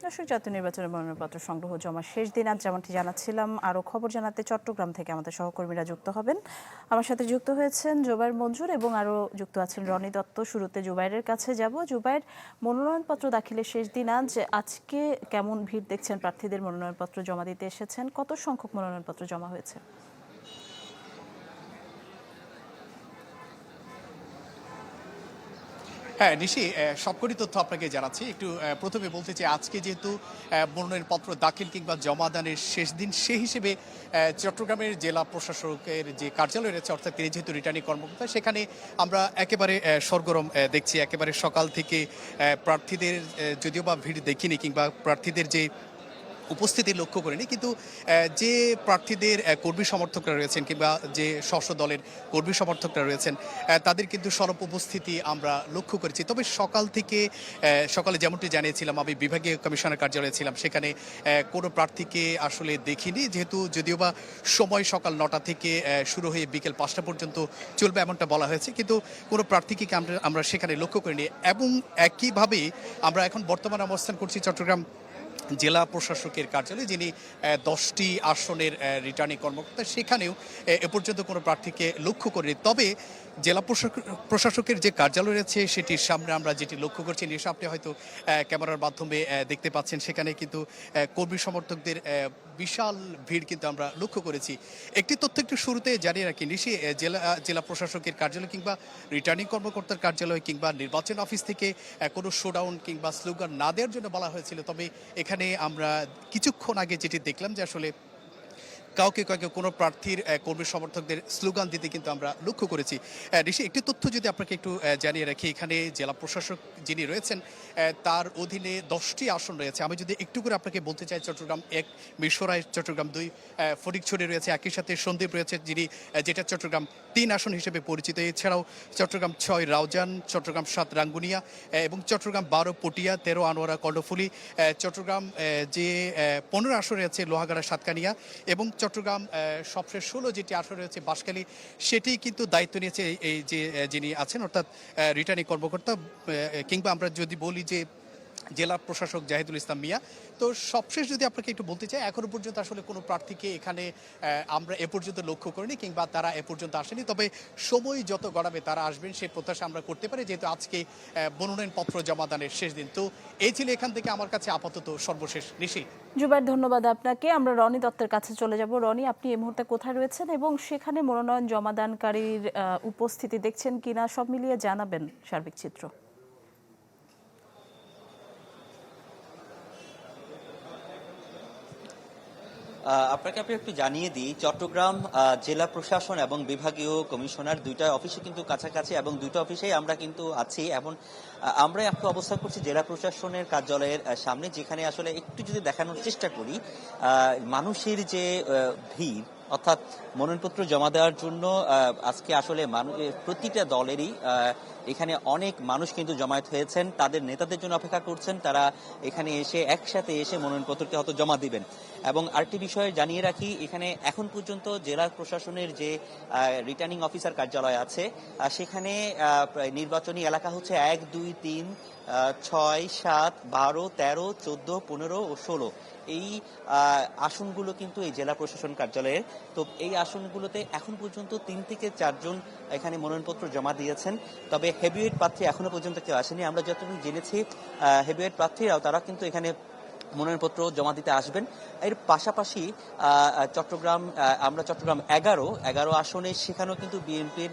দর্শক, জাতীয় নির্বাচনের মনোনয়নপত্র সংগ্রহ জমা শেষ দিন আজ, যেমনটি জানাচ্ছিলাম। আরও খবর জানাতে চট্টগ্রাম থেকে আমাদের সহকর্মীরা যুক্ত হবেন। আমার সাথে যুক্ত হয়েছেন জুবাইর মঞ্জুর এবং আরও যুক্ত আছেন রনি দত্ত। শুরুতে জুবাইরের কাছে যাব। জুবাইর, মনোনয়নপত্র দাখিলের শেষ দিন আজ, আজকে কেমন ভিড় দেখছেন প্রার্থীদের মনোনয়নপত্র জমা দিতে এসেছেন? কত সংখ্যক মনোনয়নপত্র জমা হয়েছে? হ্যাঁ নিশি, সবকটি তথ্য আপনাকে জানাচ্ছি। একটু প্রথমে বলতে চাই, আজকে যেহেতু মনোনয়নপত্র দাখিল কিংবা জমাদানের শেষ দিন, সেই হিসেবে চট্টগ্রামের জেলা প্রশাসকের যে কার্যালয় রয়েছে, অর্থাৎ তিনি যেহেতু রিটার্নিং কর্মকর্তা, সেখানে আমরা একেবারে সরগরম দেখছি। একেবারে সকাল থেকে প্রার্থীদের যদিও বা ভিড় দেখিনি কিংবা প্রার্থীদের যে উপস্থিতি লক্ষ্য করিনি, কিন্তু যে প্রার্থীদের কর্মী সমর্থকরা রয়েছেন কিংবা যে স্ব দলের কর্মী সমর্থকরা রয়েছেন, তাদের কিন্তু স্বল্প উপস্থিতি আমরা লক্ষ্য করেছি। তবে সকাল থেকে সকালে যেমনটি জানিয়েছিলাম, আমি বিভাগীয় কমিশনার কার্যালয়ে ছিলাম, সেখানে কোনো প্রার্থীকে আসলে দেখিনি, যেহেতু যদিও বা সময় সকাল 9টা থেকে শুরু হয়ে বিকেল 5টা পর্যন্ত চলবে এমনটা বলা হয়েছে, কিন্তু কোনো প্রার্থীকে আমরা সেখানে লক্ষ্য করিনি। এবং একইভাবে আমরা এখন বর্তমানে অবস্থান করছি চট্টগ্রাম জেলা প্রশাসকের কার্যালয়ে, যিনি 10টি আসনের রিটার্নিং কর্মকর্তা, সেখানেও এ পর্যন্ত কোনো প্রার্থীকে লক্ষ্য করিনি। তবে জেলা প্রশাসকের যে কার্যালয় রয়েছে, সেটির সামনে আমরা যেটি লক্ষ্য করছি, নিশ্চয় আপনি হয়তো ক্যামেরার মাধ্যমে দেখতে পাচ্ছেন, সেখানে কিন্তু কর্মী সমর্থকদের বিশাল ভিড় কিন্তু আমরা লক্ষ্য করেছি। একটি তথ্য একটু শুরুতে জানিয়ে রাখি নিশি, জেলা প্রশাসকের কার্যালয় কিংবা রিটার্নিং কর্মকর্তার কার্যালয় কিংবা নির্বাচন অফিস থেকে কোনো শোডাউন কিংবা স্লোগান না দেওয়ার জন্য বলা হয়েছিল। তবে এখানে আমরা কিছুক্ষণ আগে যেটি দেখলাম যে আসলে কাউকে কোনো প্রার্থীর কর্মী সমর্থকদের স্লোগান দিতে কিন্তু আমরা লক্ষ্য করেছি। ঋষি, একটি তথ্য যদি আপনাকে একটু জানিয়ে রাখি, এখানে জেলা প্রশাসক যিনি রয়েছেন, তার অধীনে 10টি আসন রয়েছে। আমি যদি একটু করে আপনাকে বলতে চাই, চট্টগ্রাম 1 মিরসরাই, চট্টগ্রাম 2 ফটিকছড়ি রয়েছে, একই সাথে সন্দ্বীপ রয়েছে, যেটা চট্টগ্রাম 3 আসন হিসেবে পরিচিত। এছাড়াও চট্টগ্রাম 6 রাউজান, চট্টগ্রাম 7 রাঙ্গুনিয়া এবং চট্টগ্রাম 12 পটিয়া, 13 আনোয়ারা কর্ণফুলী, চট্টগ্রাম যে 15 আসন রয়েছে লোহাগাড়া সাতকানিয়া, এবং চট্টগ্রাম সবশেষ 16 যেটি আসন রয়েছে বাঁশখালী, সেটি কিন্তু দায়িত্ব নিয়েছে এই যে যিনি আছেন, অর্থাৎ রিটার্নিং কর্মকর্তা কিংবা আমরা যদি বলি যে জেলা প্রশাসক জাহিদুল ইসলাম মিয়া। তো সবশেষ যদি আপনাকে একটু বলতে চাই, এখনো পর্যন্ত আসলে কোনো প্রার্থীকে এখানে আমরা এ পর্যন্ত লক্ষ্য করিনি কিংবা তারা এ পর্যন্ত আসেনি। তবে সময় যত গড়াবে তারা আসবেন, সেই প্রত্যাশা আমরা করতে পারি, যেহেতু আজকে মনোনয়নপত্র জমাদানের শেষ দিন। তো এই ছিল এখান থেকে আমার কাছে আপাতত সর্বশেষ। নিশি। জুবাইর, ধন্যবাদ আপনাকে। আমরা রনি দত্তের কাছে চলে যাব। রনি, আপনি এই মুহূর্তে কোথায় রয়েছেন এবং সেখানে মনোনয়ন জমাদানকারীর উপস্থিতি দেখছেন কিনা, সব মিলিয়ে জানাবেন সার্বিক চিত্র। আপনাকে আমি একটু জানিয়ে দিই, চট্টগ্রাম জেলা প্রশাসন এবং বিভাগীয় কমিশনার দুইটা অফিসে কিন্তু কাছাকাছি, এবং দুইটা অফিসেই আমরা কিন্তু আছি। এবং আমরা একটু অবস্থান করছি জেলা প্রশাসনের কার্যালয়ের সামনে, যেখানে আসলে একটু যদি দেখানোর চেষ্টা করি মানুষের যে ভিড়, অর্থাৎ মনোনয়নপত্র জমা দেওয়ার জন্য আজকে আসলে প্রতিটা দলেরই এখানে অনেক মানুষ কিন্তু জমায়েত হয়েছেন, তাদের নেতাদের জন্য অপেক্ষা করছেন, তারা এখানে এসে একসাথে এসে মনোনয়নপত্রটি হয়তো জমা দিবেন। এবং আরেকটি বিষয়ে জানিয়ে রাখি, এখানে এখন পর্যন্ত জেলা প্রশাসনের যে রিটার্নিং অফিসার কার্যালয় আছে, সেখানে নির্বাচনী এলাকা হচ্ছে 1, 2, 3, 6, 7, 12, 13, 14, 15 ও 16। এই আসনগুলো কিন্তু এই জেলা প্রশাসন কার্যালয়ের। তো এই আসনগুলোতে এখন পর্যন্ত 3 থেকে 4 জন এখানে মনোনয়নপত্র জমা দিয়েছেন। তবে হেভিওয়েট প্রার্থী এখনো পর্যন্ত কেউ আসেনি। আমরা যতটুকু জেনেছি হেভিওয়েট প্রার্থীরাও তারা কিন্তু এখানে মনোনয়নপত্র জমা দিতে আসবেন। এর পাশাপাশি আমরা চট্টগ্রাম 11 আসনে, সেখানেও কিন্তু বিএনপির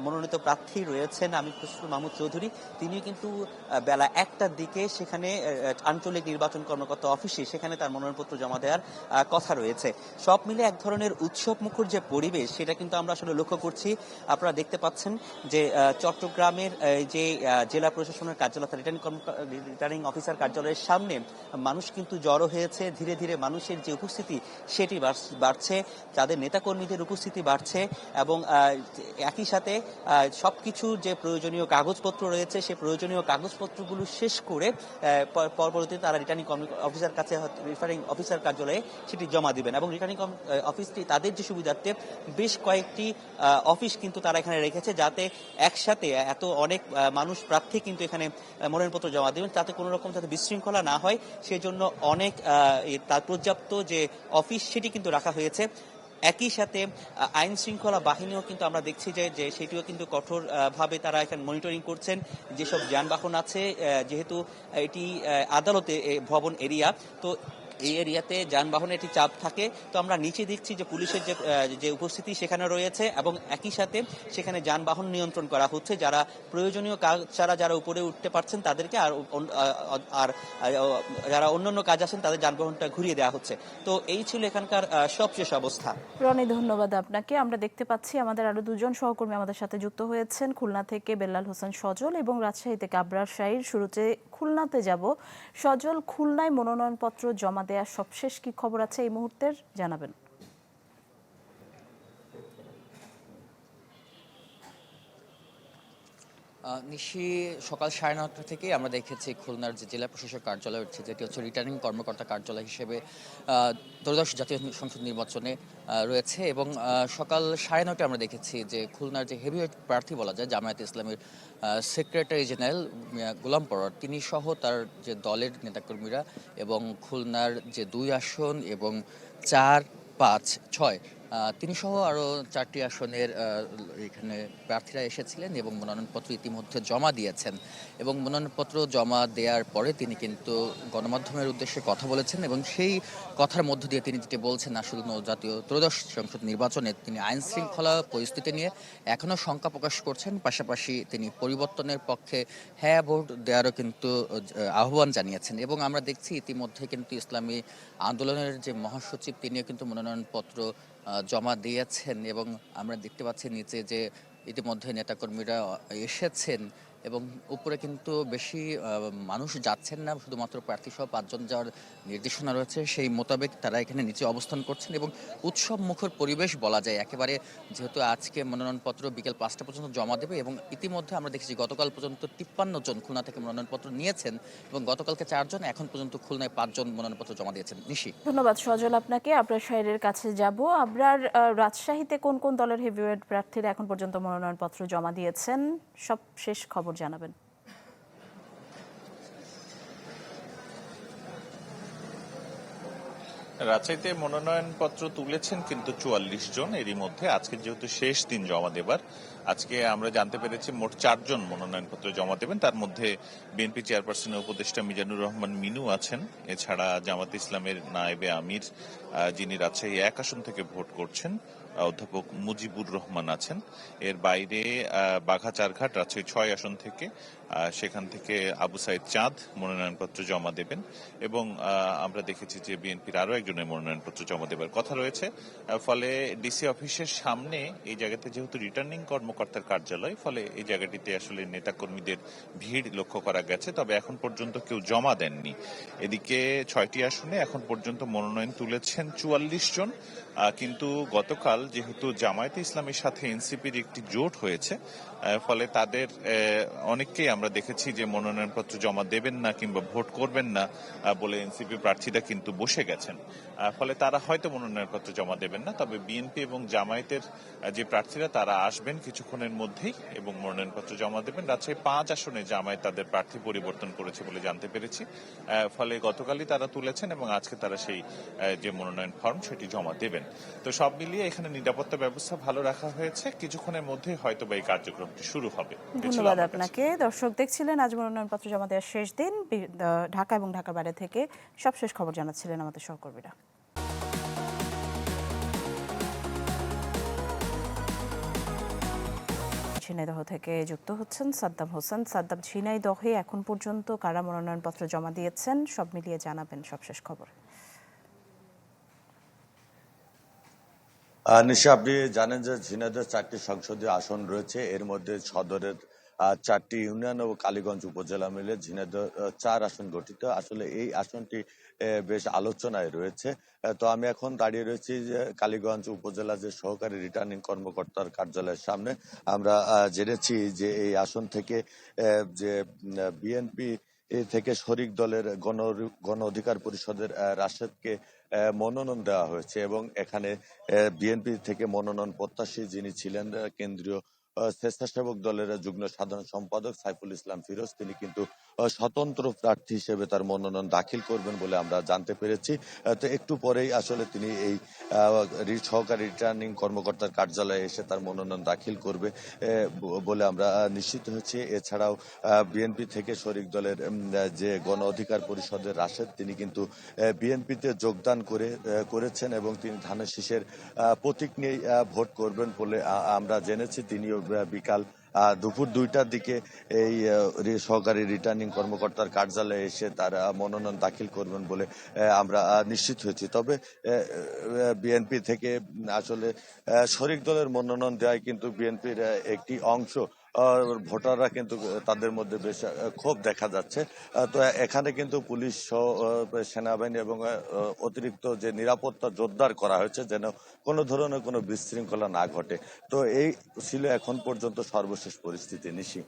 মনোনীত প্রার্থী রয়েছেন আমির খসরু মাহমুদ চৌধুরী। তিনি কিন্তু বেলা 1টার দিকে সেখানে আঞ্চলিক নির্বাচন কর্মকর্তা অফিসে সেখানে তার মনোনয়নপত্র জমা দেওয়ার কথা রয়েছে। সব মিলে এক ধরনের উৎসব মুখর যে পরিবেশ, সেটা কিন্তু আমরা আসলে লক্ষ্য করছি। আপনারা দেখতে পাচ্ছেন যে চট্টগ্রামের যে জেলা প্রশাসনের কার্যালয়, রিটার্নিং অফিসার কার্যালয়ের সামনে মানুষ কিন্তু জড়ো হয়েছে। ধীরে ধীরে মানুষের যে উপস্থিতি সেটি বাড়ছে, তাদের নেতাকর্মীদের উপস্থিতি বাড়ছে, এবং একই সাথে সবকিছু যে প্রয়োজনীয় কাগজপত্র রয়েছে, সেই প্রয়োজনীয় কাগজপত্রগুলো শেষ করে পরবর্তীতে তারা রিটার্নিং অফিসার কার্যালয়ে সেটি জমা দিবেন। এবং রিটার্নিং অফিসটি তাদের যে সুবিধার্থে বেশ কয়েকটি অফিস কিন্তু তারা এখানে রেখেছে, যাতে একসাথে অনেক মানুষ প্রার্থী কিন্তু এখানে মনোনয়নপত্র জমা দিবেন, তাতে কোনো রকম যাতে বিশৃঙ্খলা না হয়, সেই জন্য অনেক তার পর্যাপ্ত যে অফিস সেটি কিন্তু রাখা হয়েছে। একই সাথে আইন শৃঙ্খলা বাহিনীও কিন্তু আমরা দেখছি যে সেটিও কিন্তু কঠোর ভাবে তারা এখানে মনিটরিং করছেন যেসব যানবাহন আছে, যেহেতু এটি আদালতে ভবন এরিয়া, তো এই এরিয়াতে যানবাহনের একটি চাপ থাকে। তো আমরা নিচে দেখছি যে পুলিশের যে উপস্থিতি সেখানে রয়েছে এবং একই সাথে সেখানে যানবাহন নিয়ন্ত্রণ করা হচ্ছে। যারা প্রয়োজনীয় কাজ ছাড়া যারা উপরে উঠতে পারছেন তাদেরকে, আর যারা অন্যান্য কাজ আছেন তাদের যানবাহনটা ঘুরিয়ে দেওয়া হচ্ছে। তো এই ছিল এখানকার সবশেষ অবস্থা। রনি, ধন্যবাদ আপনাকে। আমরা দেখতে পাচ্ছি আমাদের আরো দুজন সহকর্মী আমাদের সাথে যুক্ত হয়েছেন। খুলনা থেকে বেল্লাল হোসেন সজল এবং রাজশাহী থেকে আবরার শাহীর। শুরুতে খুলনাতে যাব। সজল, খুলনায় মনোনয়নপত্র জমা দেওয়ার সবশেষ কি খবর আছে এই মুহূর্তের, জানাবেন। নিশি সকাল 9:30 থেকে আমরা দেখেছি খুলনার যে জেলা প্রশাসক কার্যালয় হচ্ছে, যেটি হচ্ছে রিটার্নিং কর্মকর্তা কার্যালয় হিসেবে ত্রয়োদশ জাতীয় সংসদ নির্বাচনে রয়েছে, এবং সকাল 9:30 আমরা দেখেছি যে খুলনার যে হেভিওয়েট প্রার্থী বলা যায় জামায়াতে ইসলামের সেক্রেটারি জেনারেল গোলাম পরোয়ার, তিনি সহ তার যে দলের নেতাকর্মীরা এবং খুলনার যে 2 আসন এবং 4, 5, 6 তিনি সহ আরও 4টি আসনের এখানে প্রার্থীরা এসেছিলেন এবং মনোনয়নপত্র ইতিমধ্যে জমা দিয়েছেন। এবং মনোনয়নপত্র জমা দেওয়ার পরে তিনি কিন্তু গণমাধ্যমের উদ্দেশ্যে কথা বলেছেন এবং সেই কথার মধ্য দিয়ে তিনি যেটি বলছেন, আসলে জাতীয় ত্রয়োদশ সংসদ নির্বাচনে তিনি আইন শৃঙ্খলা পরিস্থিতি নিয়ে এখনও শঙ্কা প্রকাশ করছেন। পাশাপাশি তিনি পরিবর্তনের পক্ষে হ্যাঁ ভোট দেওয়ারও কিন্তু আহ্বান জানিয়েছেন। এবং আমরা দেখছি ইতিমধ্যে কিন্তু ইসলামী আন্দোলনের যে মহাসচিব তিনিও কিন্তু মনোনয়নপত্র জমা দিয়েছেন এবং আমরা দেখতে পাচ্ছি নিচে যে ইতিমধ্যে নেতাকর্মীরা এসেছেন এবং উপরে কিন্তু বেশি মানুষ যাচ্ছেন না, শুধুমাত্র প্রার্থী সহ 5 জন যাওয়ার নির্দেশনা রয়েছে সেই মোতাবেক তারা এখানে নিচে অবস্থান করছেন। এবং উৎসব মুখর পরিবেশ বলা যায় একেবারে, যেহেতু আজকে মনোনয়নপত্র বিকেল 5টা পর্যন্ত জমা দেবে এবং ইতিমধ্যে আমরা দেখেছি গতকাল পর্যন্ত 53 জন খুলনা থেকে মনোনয়নপত্র নিয়েছেন এবং গতকালকে 4 জন, এখন পর্যন্ত খুলনায় 5 জন মনোনয়নপত্র জমা দিয়েছেন। নিশি, ধন্যবাদ সজল আপনাকে। আবরার শাহীরের কাছে যাব। আবরার, রাজশাহীতে কোন কোন দলের হেভিওয়েট প্রার্থীরা এখন পর্যন্ত মনোনয়নপত্র জমা দিয়েছেন, সব শেষ খবর জানাবেন। রাজশাহীতে মনোনয়নপত্র তুলেছেন কিন্তু 44 জন। এরই মধ্যে আজকে যেহেতু শেষ দিন জমা দেবার, আজকে আমরা জানতে পেরেছি মোট 4 জন মনোনয়নপত্র জমা দেবেন। তার মধ্যে বিএনপি চেয়ারপারসনের উপদেষ্টা মিজানুর রহমান মিনু আছেন, এছাড়া জামাত ইসলামের নায়েবে আমির যিনি রাজশাহী 1 আসন থেকে ভোট করছেন অধ্যাপক মুজিবুর রহমান আছেন। এর বাইরে বাঘাচারঘাট রাজশাহী 6 আসন থেকে সেখান থেকে আবু সাইদ চাঁদ মনোনয়নপত্র জমা দেবেন এবং আমরা দেখেছি যে বিএনপির আরো একজনের মনোনয়নপত্র জমা দেবার কথা রয়েছে। ফলে ডিসি অফিসের সামনে এই জায়গাতে যেহেতু রিটার্নিং কর্মকর্তার কার্যালয়, ফলে এই জায়গাটিতে আসলে নেতাকর্মীদের ভিড় লক্ষ্য করা গেছে, তবে এখন পর্যন্ত কেউ জমা দেননি। এদিকে 6টি আসনে এখন পর্যন্ত মনোনয়ন তুলেছেন 44 জন, কিন্তু গতকাল যেহেতু জামায়াতে ইসলামের সাথে এনসিপির একটি জোট হয়েছে, ফলে তাদের অনেককেই আমরা দেখেছি যে মনোনয়নপত্র জমা দেবেন না কিংবা ভোট করবেন না বলে এনসিপি প্রার্থীরা কিন্তু বসে গেছেন। ফলে তারা হয়তো মনোনয়নপত্র জমা দেবেন না, তবে বিএনপি এবং জামায়াতের যে প্রার্থীরা তারা আসবেন কিছুক্ষণের মধ্যেই এবং মনোনয়নপত্র জমা দেবেন। রাজশাহী 5 আসনে জামায়াত তাদের প্রার্থী পরিবর্তন করেছে বলে জানতে পেরেছি। ফলে গতকালই তারা তুলেছেন এবং আজকে তারা সেই যে মনোনয়ন ফর্ম সেটি জমা দেবেন। তো সব মিলিয়ে এখানে নিরাপত্তা ব্যবস্থা ভালো রাখা হয়েছে, কিছুক্ষণের মধ্যে হয়তো বা এই কার্যক্রমটি শুরু হবে। ধন্যবাদ আপনাকে। দর্শক দেখছিলেন আজ মনোনয়নপত্র জমা দেওয়ার শেষ দিন। ঢাকা এবং ঢাকার বাইরে থেকে সবশেষ খবর জানাচ্ছিলেন আমাদের সহকর্মীরা। ঝিনাইদহ থেকে যুক্ত হচ্ছেন সাদ্দাম হোসেন। সাদ্দাম, ঝিনাইদহে এখন পর্যন্ত কারা মনোনয়নপত্র জমা দিয়েছেন, সব মিলিয়ে জানাবেন সবশেষ খবর। নিশা, আপনি জানেন যে ঝিনাইদহে 4টি সংসদীয় আসন রয়েছে, এর মধ্যে সদরের 4টি ইউনিয়ন ও কালীগঞ্জ উপজেলা মিলে ঝিনাইদহ 4 আসন গঠিত। আসলে এই আসনটি বেশ আলোচনায় রয়েছে। তো আমি এখন দাঁড়িয়ে রয়েছি যে কালীগঞ্জ উপজেলা যে সহকারী রিটার্নিং কর্মকর্তার কার্যালয়ের সামনে। আমরা জেনেছি যে এই আসন থেকে যে বিএনপি থেকে শরিক দলের গণ অধিকার পরিষদের রাশেদকে মনোনয়ন দেওয়া হয়েছে এবং এখানে বিএনপি থেকে মনোনয়ন প্রত্যাশী যিনি ছিলেন কেন্দ্রীয় স্বেচ্ছাসেবক দলের যুগ্ম সাধারণ সম্পাদক সাইফুল ইসলাম ফিরোজ তিনি কিন্তু স্বতন্ত্র প্রার্থী হিসেবে তার মনোনয়ন দাখিল করবেন বলে আমরা জানতে পেরেছি। তো একটু পরেই আসলে তিনি এই সহকারী রিটার্নিং কর্মকর্তার কার্যালয়ে এসে তার মনোনয়ন দাখিল করবে বলে আমরা নিশ্চিত হয়েছি। এছাড়াও বিএনপি থেকে শরিক দলের যে গণ অধিকার পরিষদের রাশেদ তিনি কিন্তু বিএনপিতে যোগদান করেছেন এবং তিনি ধানের শীষের প্রতীক নিয়ে ভোট করবেন বলে আমরা জেনেছি। তিনিও বিকাল দুপুর 2টার দিকে এই সহকারী রিটার্নিং কর্মকর্তার কার্যালয়ে এসে তার মনোনয়ন দাখিল করবেন বলে আমরা নিশ্চিত হয়েছি। তবে বিএনপি থেকে আসলে শরিক দলের মনোনয়ন দেওয়ায় কিন্তু বিএনপির একটি অংশ ভোটাররা কিন্তু তাদের মধ্যে বেশ ক্ষোভ দেখা যাচ্ছে। তো এখানে কিন্তু পুলিশ সহ সেনাবাহিনী এবং অতিরিক্ত যে নিরাপত্তা জোরদার করা হয়েছে যেন কোনো ধরনের কোনো বিশৃঙ্খলা না ঘটে। তো এই ছিল এখন পর্যন্ত সর্বশেষ পরিস্থিতি। নিশি।